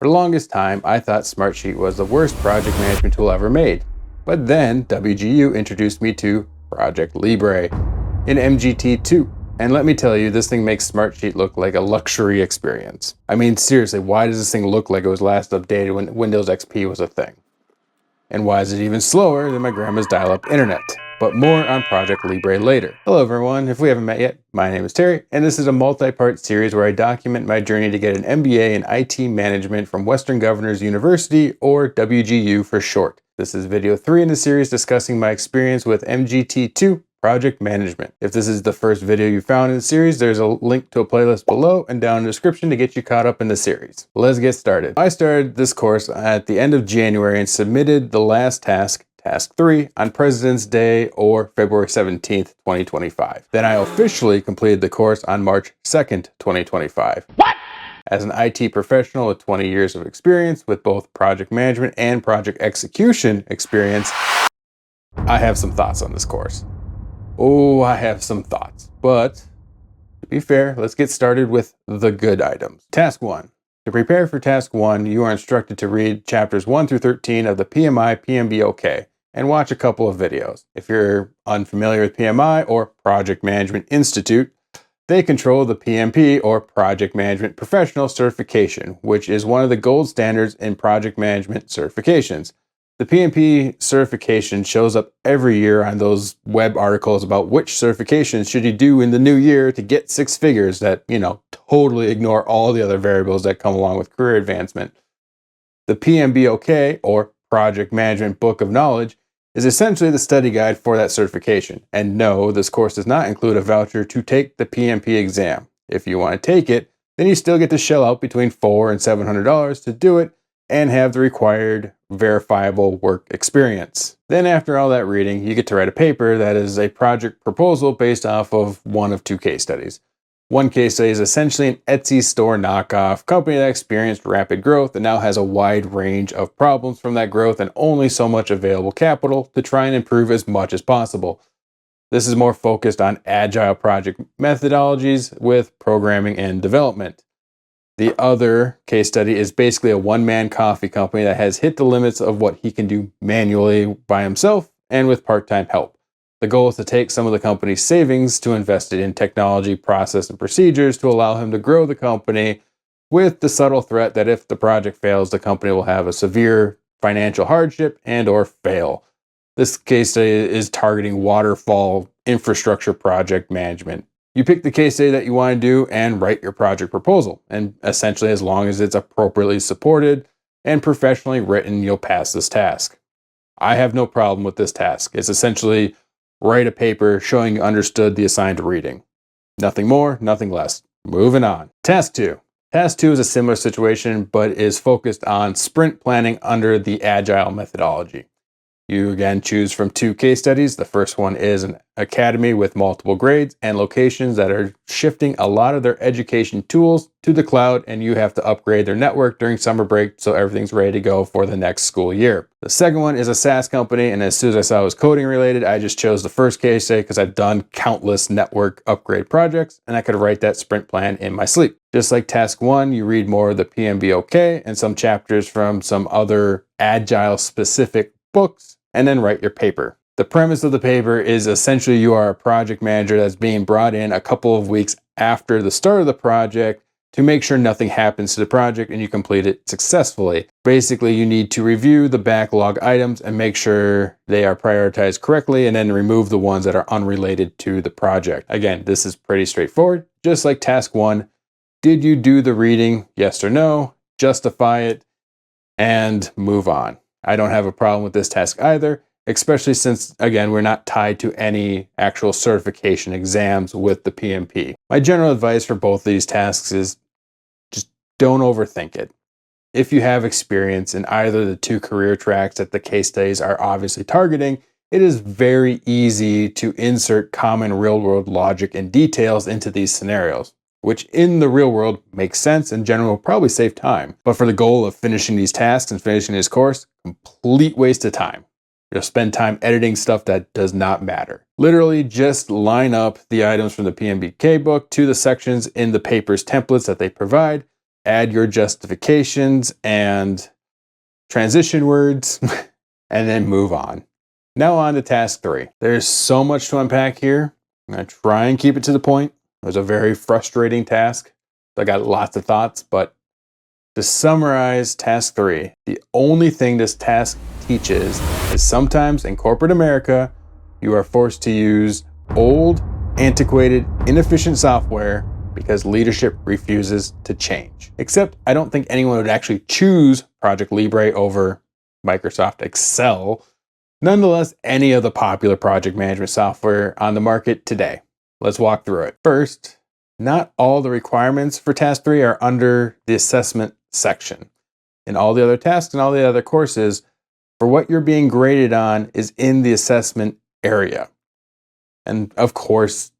For the longest time, I thought Smartsheet was the worst project management tool ever made. But then WGU introduced me to ProjectLibre in MGT2. And let me tell you, this thing makes Smartsheet look like a luxury experience. I mean, seriously, why does this thing look like it was last updated when Windows XP was a thing? And why is it even slower than my grandma's dial-up internet? But more on ProjectLibre later. Hello everyone, if we haven't met yet, my name is Terry, and this is a multi-part series where I document my journey to get an MBA in IT management from Western Governors University, or WGU for short. This is video 3 in the series discussing my experience with MGT2 project management. If this is the first video you found in the series, there's a link to a playlist below and down in the description to get you caught up in the series. Let's get started. I started this course at the end of January and submitted the last task, Task 3, on President's Day or February 17th, 2025. Then I officially completed the course on March 2nd, 2025. What? As an IT professional with 20 years of experience with both project management and project execution experience, I have some thoughts on this course. Oh, I have some thoughts, but to be fair, let's get started with the good items. Task 1. To prepare for Task 1, you are instructed to read chapters 1 through 13 of the PMI PMBOK and watch a couple of videos. If you're unfamiliar with PMI or Project Management Institute, they control the PMP or Project Management Professional certification, which is one of the gold standards in project management certifications. The PMP certification shows up every year on those web articles about which certifications should you do in the new year to get 6 figures that, totally ignore all the other variables that come along with career advancement. The PMBOK, or Project Management Book of Knowledge, is essentially the study guide for that certification. And no, this course does not include a voucher to take the PMP exam. If you want to take it, then you still get to shell out between $400 and $700 to do it and have the required verifiable work experience. Then after all that reading, you get to write a paper that is a project proposal based off of one of 2 case studies. One case study is essentially an Etsy store knockoff company that experienced rapid growth and now has a wide range of problems from that growth and only so much available capital to try and improve as much as possible. This is more focused on agile project methodologies with programming and development. The other case study is basically a one-man coffee company that has hit the limits of what he can do manually by himself and with part-time help. The goal is to take some of the company's savings to invest it in technology, process, and procedures to allow him to grow the company with the subtle threat that if the project fails, the company will have a severe financial hardship and or fail. This case study is targeting waterfall infrastructure project management. You pick the case study that you want to do and write your project proposal. And essentially, as long as it's appropriately supported and professionally written, you'll pass this task. I have no problem with this task. It's essentially write a paper showing you understood the assigned reading. Nothing more, nothing less. Moving on. Task 2. Task 2 is a similar situation, but is focused on sprint planning under the Agile methodology. You again choose from 2 case studies. The first one is an academy with multiple grades and locations that are shifting a lot of their education tools to the cloud, and you have to upgrade their network during summer break so everything's ready to go for the next school year. The second one is a SaaS company, and as soon as I saw it was coding related, I just chose the first case study because I've done countless network upgrade projects, and I could write that sprint plan in my sleep. Just like task 1, you read more of the PMBOK and some chapters from some other Agile specific books, and then write your paper. The premise of the paper is essentially you are a project manager that's being brought in a couple of weeks after the start of the project to make sure nothing happens to the project and you complete it successfully. Basically, you need to review the backlog items and make sure they are prioritized correctly and then remove the ones that are unrelated to the project. Again, this is pretty straightforward. Just like task 1, did you do the reading? Yes or no? Justify it and move on. I don't have a problem with this task either, especially since, again, we're not tied to any actual certification exams with the PMP. My general advice for both of these tasks is just don't overthink it. If you have experience in either of the 2 career tracks that the case studies are obviously targeting, it is very easy to insert common real-world logic and details into these scenarios, which in the real world makes sense and generally will probably save time. But for the goal of finishing these tasks and finishing this course, complete waste of time. You'll spend time editing stuff that does not matter. Literally just line up the items from the PMBK book to the sections in the paper's templates that they provide. add your justifications and transition words, and then move on. Now on to task 3. There's so much to unpack here. I'm going to try and keep it to the point. It was a very frustrating task. I got lots of thoughts, but to summarize task 3, the only thing this task teaches is sometimes in corporate America, you are forced to use old, antiquated, inefficient software because leadership refuses to change. Except I don't think anyone would actually choose ProjectLibre over Microsoft Excel. Nonetheless, any of the popular project management software on the market today. Let's walk through it. First, not all the requirements for task 3 are under the assessment section. In all the other tasks and all the other courses, for what you're being graded on is in the assessment area. And of course,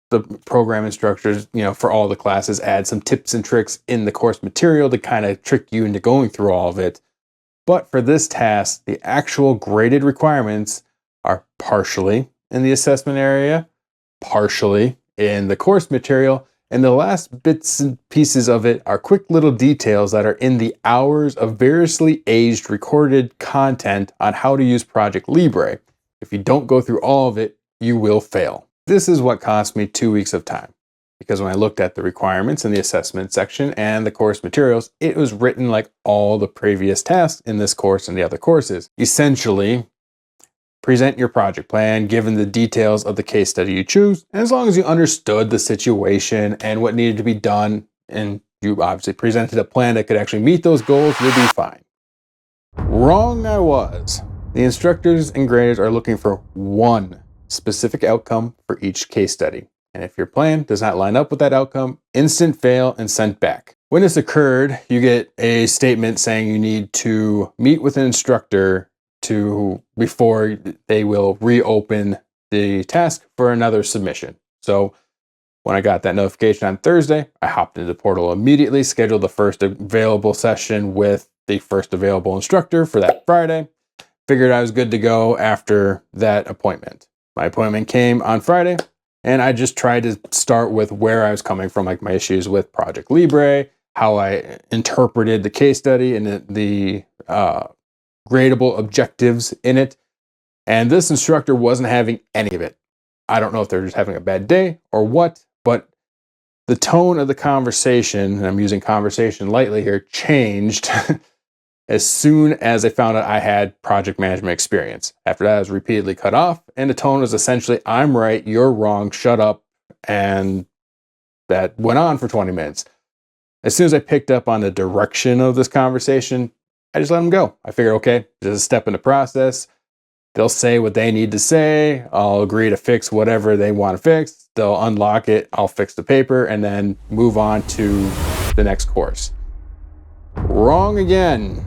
the program instructors, for all the classes add some tips and tricks in the course material to kind of trick you into going through all of it. But for this task, the actual graded requirements are partially in the assessment area, partially in the course material, and the last bits and pieces of it are quick little details that are in the hours of variously aged recorded content on how to use ProjectLibre. If you don't go through all of it, you will fail. This is what cost me 2 weeks of time, because when I looked at the requirements in the assessment section and the course materials, it was written like all the previous tasks in this course and the other courses. Essentially, present your project plan, given the details of the case study you choose, and as long as you understood the situation and what needed to be done, and you obviously presented a plan that could actually meet those goals, you'll be fine. Wrong I was. The instructors and graders are looking for one specific outcome for each case study. And if your plan does not line up with that outcome, instant fail and sent back. When this occurred, you get a statement saying you need to meet with an instructor before they will reopen the task for another submission. So when I got that notification on Thursday, I hopped into the portal immediately, scheduled the first available session with the first available instructor for that Friday. Figured I was good to go after that appointment. My appointment came on Friday, and I just tried to start with where I was coming from, like my issues with ProjectLibre, how I interpreted the case study and the gradable objectives in it. And this instructor wasn't having any of it. I don't know if they're just having a bad day or what, but the tone of the conversation, and I'm using conversation lightly here, changed as soon as I found out I had project management experience. After that, I was repeatedly cut off, and the tone was essentially, I'm right, you're wrong, shut up. And that went on for 20 minutes. As soon as I picked up on the direction of this conversation, I just let them go. I figured, okay, this is a step in the process. They'll say what they need to say. I'll agree to fix whatever they want to fix. They'll unlock it. I'll fix the paper and then move on to the next course. Wrong again.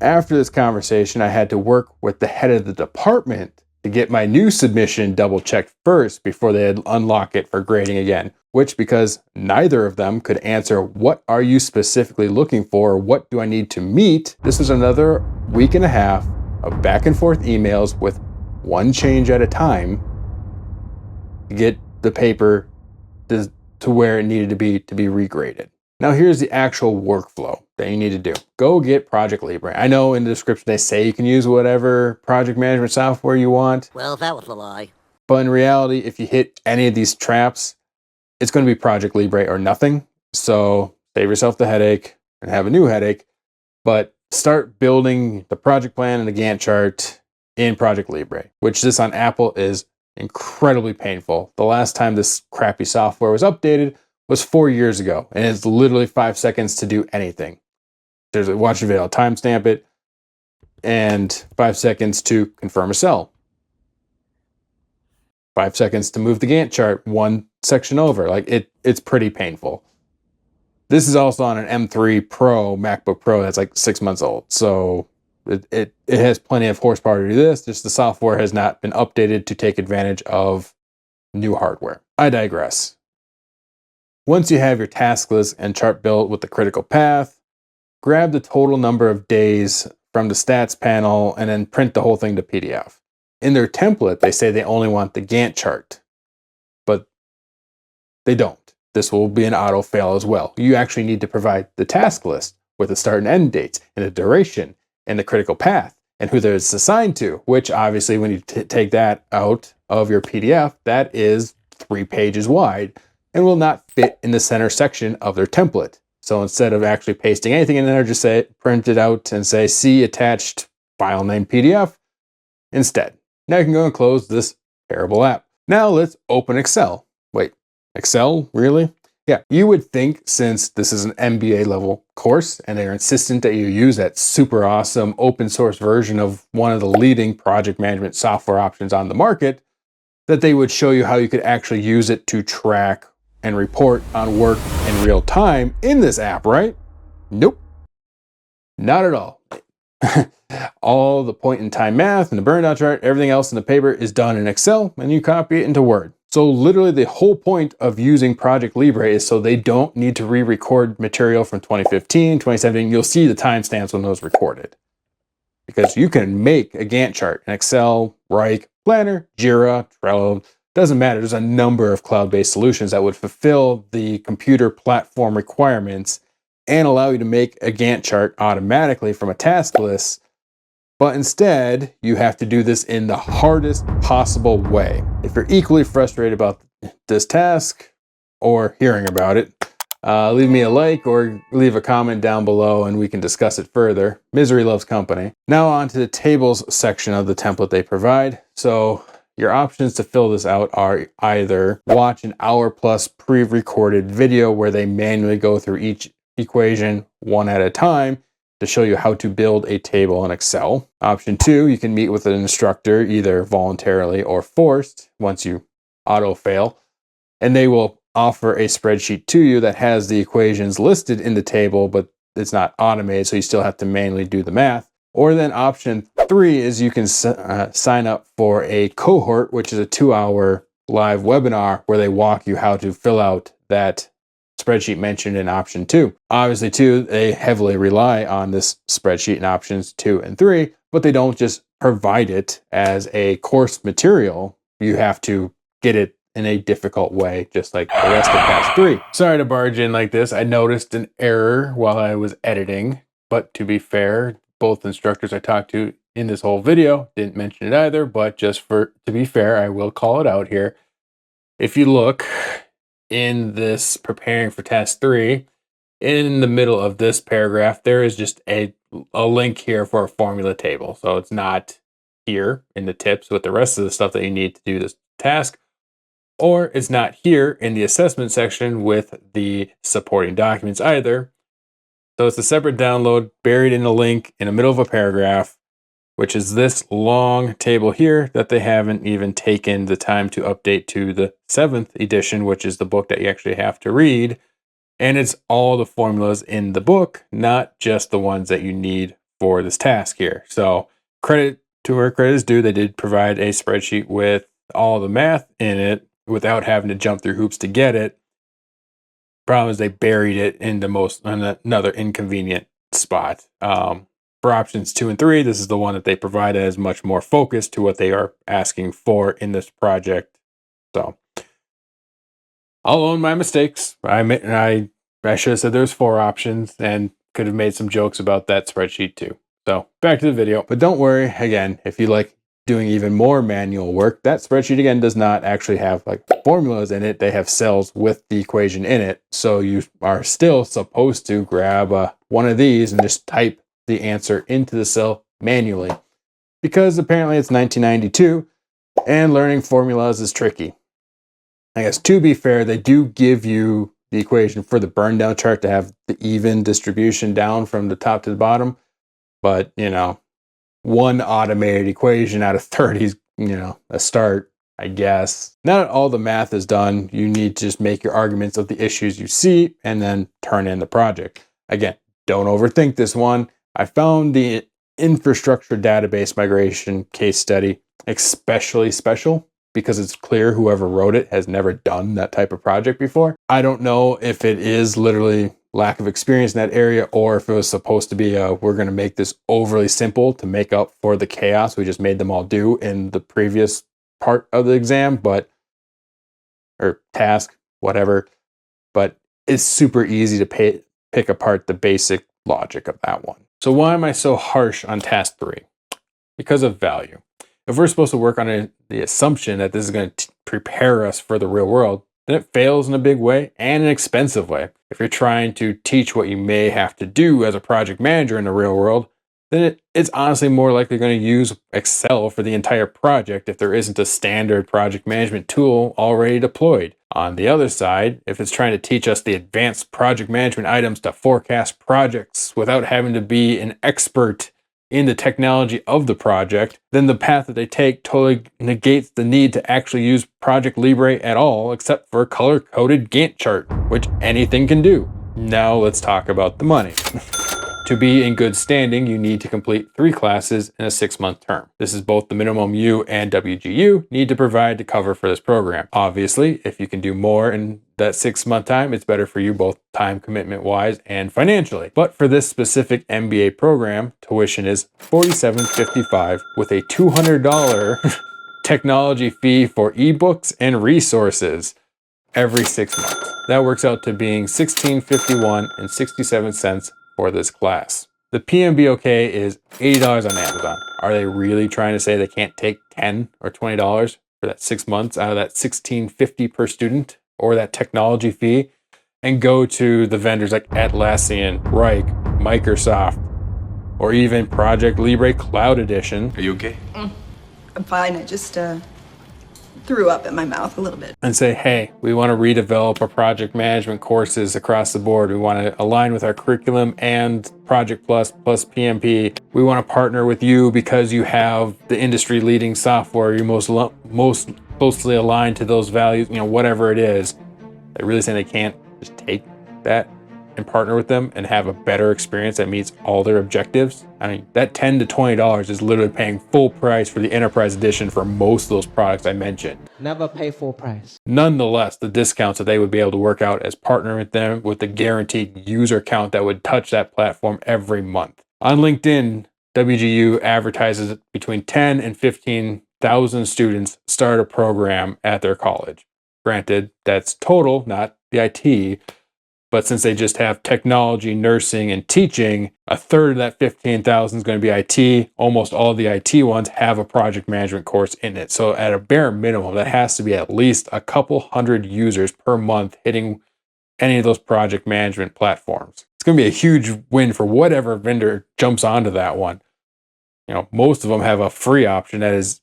After this conversation, I had to work with the head of the department to get my new submission double-checked first before they'd unlock it for grading again, which, because neither of them could answer what are you specifically looking for, what do I need to meet, this was another week and a half of back and forth emails with one change at a time to get the paper to where it needed to be regraded. Now here's the actual workflow that you need to do. Go get ProjectLibre. I know in the description they say you can use whatever project management software you want. Well, that was a lie. But in reality, if you hit any of these traps, it's going to be ProjectLibre or nothing. So save yourself the headache and have a new headache. But start building the project plan and the Gantt chart in ProjectLibre, which this on Apple is incredibly painful. The last time this crappy software was updated was 4 years ago, and it's literally 5 seconds to do anything. There's a watch the video, timestamp it, and 5 seconds to confirm a cell. 5 seconds to move the Gantt chart one section over. It's pretty painful. This is also on an M3 Pro, MacBook Pro that's like 6 months old. So it has plenty of horsepower to do this. Just the software has not been updated to take advantage of new hardware. I digress. Once you have your task list and chart built with the critical path, grab the total number of days from the stats panel and then print the whole thing to PDF. In their template, they say they only want the Gantt chart, but they don't. this will be an auto fail as well. You actually need to provide the task list with the start and end dates and the duration and the critical path and who it's assigned to, which obviously when you take that out of your PDF, that is 3 pages wide and will not fit in the center section of their template. So instead of actually pasting anything in there, just say print it out and say see attached file name PDF instead. Now you can go and close this terrible app. Now let's open Excel. Wait, Excel? Really? Yeah, you would think since this is an MBA level course and they're insistent that you use that super awesome open source version of one of the leading project management software options on the market, that they would show you how you could actually use it to track and report on work in real time in this app, right? Nope, not at all. All the point in time math and the burn down chart, everything else in the paper is done in Excel and you copy it into Word. So literally the whole point of using ProjectLibre is so they don't need to re-record material from 2015, 2017. You'll see the timestamps when those recorded. Because you can make a Gantt chart in Excel, Rike, Planner, Jira, Trello, doesn't matter. There's a number of cloud-based solutions that would fulfill the computer platform requirements and allow you to make a Gantt chart automatically from a task list. But instead, you have to do this in the hardest possible way. If you're equally frustrated about this task or hearing about it, leave me a like or leave a comment down below and we can discuss it further. Misery loves company. Now on to the tables section of the template they provide. So your options to fill this out are either watch an hour-plus pre-recorded video where they manually go through each equation one at a time to show you how to build a table in Excel. Option 2, you can meet with an instructor either voluntarily or forced once you auto-fail, and they will offer a spreadsheet to you that has the equations listed in the table, but it's not automated, so you still have to manually do the math. Or then option 3 is you can sign up for a cohort, which is a 2-hour live webinar where they walk you how to fill out that spreadsheet mentioned in option 2. Obviously, too, they heavily rely on this spreadsheet in options 2 and 3, but they don't just provide it as a course material. You have to get it in a difficult way, just like the rest of past 3. Sorry to barge in like this. I noticed an error while I was editing, but to be fair, both instructors I talked to in this whole video didn't mention it either, but just to be fair, I will call it out here. If you look in this preparing for task 3, in the middle of this paragraph, there is just a link here for a formula table. So it's not here in the tips with the rest of the stuff that you need to do this task, or it's not here in the assessment section with the supporting documents either. So it's a separate download buried in a link in the middle of a paragraph, which is this long table here that they haven't even taken the time to update to the 7th edition, which is the book that you actually have to read. And it's all the formulas in the book, not just the ones that you need for this task here. So credit to where credit is due. They did provide a spreadsheet with all the math in it without having to jump through hoops to get it. Problem is they buried it in another inconvenient spot. For options 2 and 3, this is the one that they provide as much more focus to what they are asking for in this project. So I'll own my mistakes. I should have said there's 4 options and could have made some jokes about that spreadsheet too. So back to the video. But don't worry, again, if you like doing even more manual work, that spreadsheet again does not actually have like formulas in it. They have cells with the equation in it. So you are still supposed to grab one of these and just type the answer into the cell manually, because apparently it's 1992 and learning formulas is tricky. I guess to be fair, they do give you the equation for the burn down chart to have the even distribution down from the top to the bottom. But, one automated equation out of 30 is, a start, I guess. Now that all the math is done, you need to just make your arguments of the issues you see and then turn in the project. Again, don't overthink this one. I found the infrastructure database migration case study especially special because it's clear whoever wrote it has never done that type of project before. I don't know if it is literally lack of experience in that area or if it was supposed to be we're going to make this overly simple to make up for the chaos we just made them all do in the previous part of the exam, or task, whatever. but it's super easy to pick apart the basic logic of that one. So why am I so harsh on task 3? Because of value. If we're supposed to work on the assumption that this is going to prepare us for the real world, then it fails in a big way and an expensive way. If you're trying to teach what you may have to do as a project manager in the real world, then it's honestly more likely going to use Excel for the entire project if there isn't a standard project management tool already deployed. On the other side, if it's trying to teach us the advanced project management items to forecast projects without having to be an expert in the technology of the project, then the path that they take totally negates the need to actually use ProjectLibre at all, except for a color-coded Gantt chart, which anything can do. Now let's talk about the money. To be in good standing, you need to complete 3 classes in a 6-month term. This is both the minimum you and WGU need to provide to cover for this program. Obviously, if you can do more in that 6-month time, it's better for you both time commitment wise and financially. But for this specific MBA program, tuition is $47.55 with a $200 technology fee for ebooks and resources every 6 months. That works out to being $16.51 and 67 cents for this class. The PMBOK is $80 on Amazon. Are they really trying to say they can't take $10 or $20 for that 6 months out of that $16.50 per student or that technology fee and go to the vendors like Atlassian, Reich, Microsoft, or even ProjectLibre Cloud Edition? Are you okay? I'm fine. I just threw up in my mouth a little bit. And say, hey, we want to redevelop our project management courses across the board. We want to align with our curriculum and Project Plus PMP. We want to partner with you because you have the industry leading software. You're most closely aligned to those values, whatever it is. They're really saying they can't just take that and partner with them and have a better experience that meets all their objectives. I mean, that $10 to $20 is literally paying full price for the enterprise edition for most of those products I mentioned. Never pay full price. Nonetheless, the discounts that they would be able to work out as partnering with them with the guaranteed user count that would touch that platform every month. On LinkedIn, WGU advertises between 10 and 15,000 students start a program at their college. Granted, that's total, not the IT. But since they just have technology, nursing, and teaching, a third of that 15,000 is going to be IT. Almost all of the IT ones have a project management course in it. So at a bare minimum, that has to be at least a couple hundred users per month hitting any of those project management platforms. It's going to be a huge win for whatever vendor jumps onto that one. Most of them have a free option that is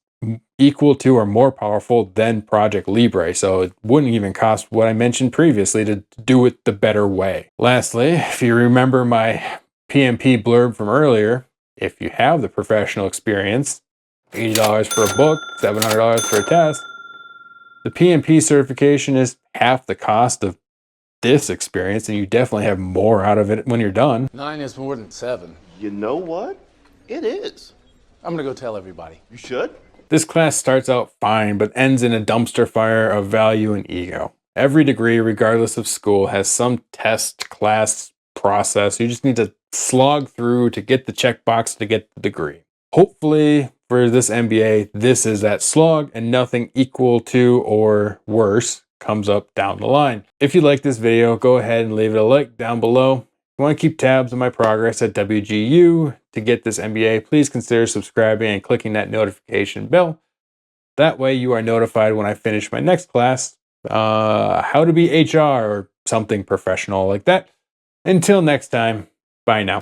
equal to or more powerful than ProjectLibre, so it wouldn't even cost what I mentioned previously to do it the better way. Lastly, if you remember my PMP blurb from earlier, if you have the professional experience, $80 for a book, $700 for a test, the PMP certification is half the cost of this experience, and you definitely have more out of it when you're done. 9 is more than 7. You know what? It is. I'm gonna go tell everybody. You should. This class starts out fine, but ends in a dumpster fire of value and ego. Every degree, regardless of school, has some test, class, process. You just need to slog through to get the checkbox to get the degree. Hopefully, for this MBA, this is that slog and nothing equal to or worse comes up down the line. If you like this video, go ahead and leave it a like down below. If you want to keep tabs on my progress at WGU to get this MBA, please consider subscribing and clicking that notification bell. That way you are notified when I finish my next class, how to be HR or something professional like that. Until next time, bye now.